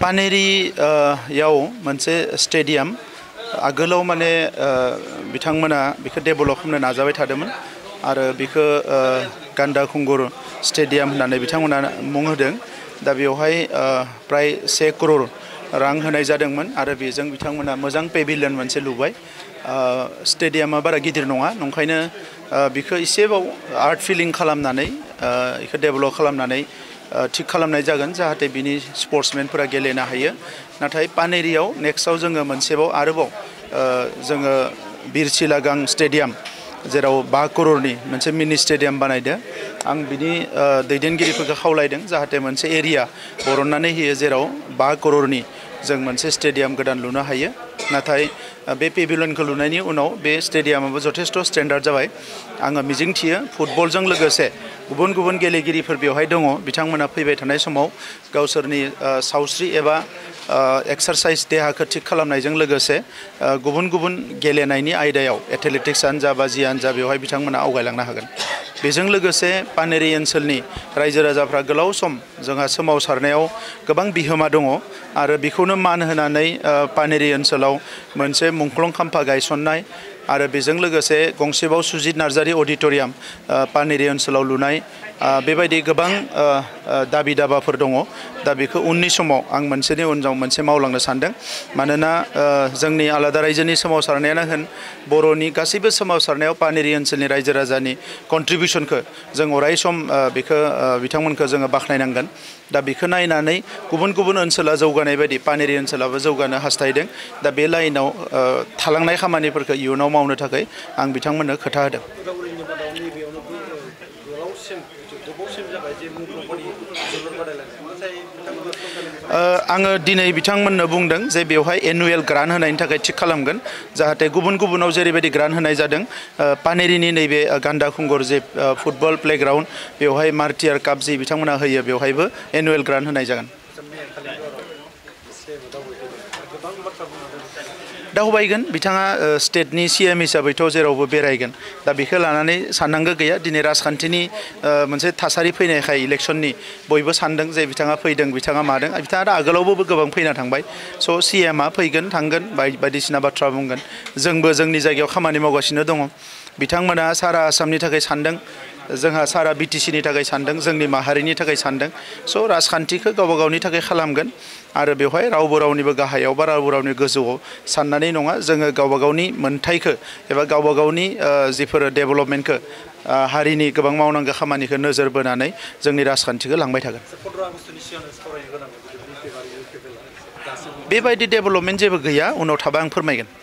पानेरी याव मोनसे स्टेडियाम आगोलाव माने बिथांमोना बेखौ डेभेलप खालामनो नाजाबाय थादोंमोन आरो बेखौ गान्दा खुंगुर स्टेडियाम होननानै बिथांमोना मुं होदों। दा बेवहाय प्राय 1 करोड़ रां होनाय जादोंमोन आरो बेजों बिथांमोना मोजां पेभिलियन मोनसे लुबाय। स्टेडियामा बारा गिदिर नङा नंखायनो बेखौ एसेबाव आर्ट फिलिं खालामनानै बेखौ डेभेलप खालामनानै थिक खालामनाय जागोन जाहाथे बिनि स्पर्ट्समेनफोरा गेलेनो हायो। नाथाय पानेरियाव नेक्स्टआव जोङो मोनसेबाव आरोबाव जोङो बिरसिलागां स्टेडियाम जेराव 5 करोड़नि मोनसे मिनि स्टेडियाम बानायदों। आं बिनि दैदेनगिरिफोरखौ खावलायदों जाहाथे मोनसे एरिया बरननानै होयो जेराव 5 करोड़नि जों मोनसे स्टेडियाम गोदान लुनो हायो। नाथाय बे पेभिलियनखौ लुनायनि उनाव बे स्टेडियामाबो जथेस्थ स्टेन्डार्ड जाबाय। आङो मिजिंथियो फुटबलजों लोगोसे गुबुन गुबुन गेलेगिरिफोर बेवहाय दङ। बिथांमोना फैबाय थानाय समाव गावसोरनि सावस्रि एबा एक्सारसाइज देहाखौ थिक खालामनायजों लोगोसे गुबुन गुबुन गेलेनायनि आयदायाव एथलेटिक्सआनो जा बा जियानो जा बेवहाय बिथांमोना आवगायलांनो हागोन। बेजों लोगोसे पानेरी ओनसोलनि रायजो राजाफ्रा गोलाव सम जोंहा सोमावसारनायाव गोबां बिहोमा दङ आरो बेखौनो मान होनानै पानेरी ओनसोलाव मोनसे मुंख्लं खाम्फा गायसननाय आरो बेजों लोगोसे गंसेबाव सुजित नार्जारी अडिटोरियाम पानेरी ओनसोलाव लुनाय बेबायदि गोबां दाबि दाबाफोर दङ। दा बेखौ उननि समाव आं मोनसेनि उनाव मोनसे मावलांनो सानदों। मानोना जोंनि आलादा रायजोनि सोमावसारनायानो होन बर'नि गासैबो सोमावसारनायाव पानेरी ओनसोलनि रायजो राजानि कन्ट्रिबिउसनखौ जों अराय सम बेखौ बिथांमोनखौ जोङो बाख्नायनांगोन। दा बेखौ नायनानै गुबुन गुबुन ओनसोला जौगानाय बायदि पानेरी ओनसोलाबो जौगानो हास्थायदों। दा बे लाइनाव थालांनाय खामानिफोरखौ इयुनाव मावनो थाखाय आं बिथांमोननो खोथा होदों। आङो दिनै बिथांमोननो बुंदों जे बेवहाय एनुवेल ग्रान्ट होनायनि थाखाय थिक खालामगोन जाहाथे गुबुन गुबुनाव जेरैबायदि ग्रान्ट होनाय जादों पानेरीनि नैबे गान्दा खुंगुर जे फुटबल प्लेग्राउन्ड बेवहाय मार्टियार काप जि बिथांमोना होयो बेवहायबो एनुवेल ग्रान्ट होनाय जागोन। दावबायगोन बिथाङा स्टेटनि CM हिसाबैथ' जेरावबो बेरायगोन। दा बेखौ लानानै साननांगौ गैया। दिनै राजखान्थिनि मोनसे थासारि फैनायखाय इलेक्सननि बयबो सानदों जे बिथाङा फैदों बिथाङा मादों। बिथाङा दा आगोलावबो गोबां फैना थांबाय। स' CMआ फैगोन थांगोन बायदिसिना बाथ्रा बुंगोन। जोंबो जोंनि जायगायाव खामानि मावगासिनो दङ। बिथांमोना सारा आसामनि थाखाय सानदों। जोंहा सारा BTCनि थाखाय सानदों जोंनि माहारिनि थाखाय सानदों। स' राजखान्थिखौ गावबा गावनि थाखाय खालामगोन आरो बेवहाय रावबो रावनिबो गाहायाव बा रावबो रावनि गोजौआव साननानै नङा। जोङो गावबा गावनि मोन्थायखौ एबा गावबा गावनि जिफोर डेभेलपमेन्टखौ हारिनि गोबां मावनांगौ खामानिखौ नोजोर बोनानै जोंनि राजखान्थिखौ लांबाय थागोन। बेबायदि डेभेलपमेन्ट जेबो गैया। उनाव थाबा आं फोरमायगोन।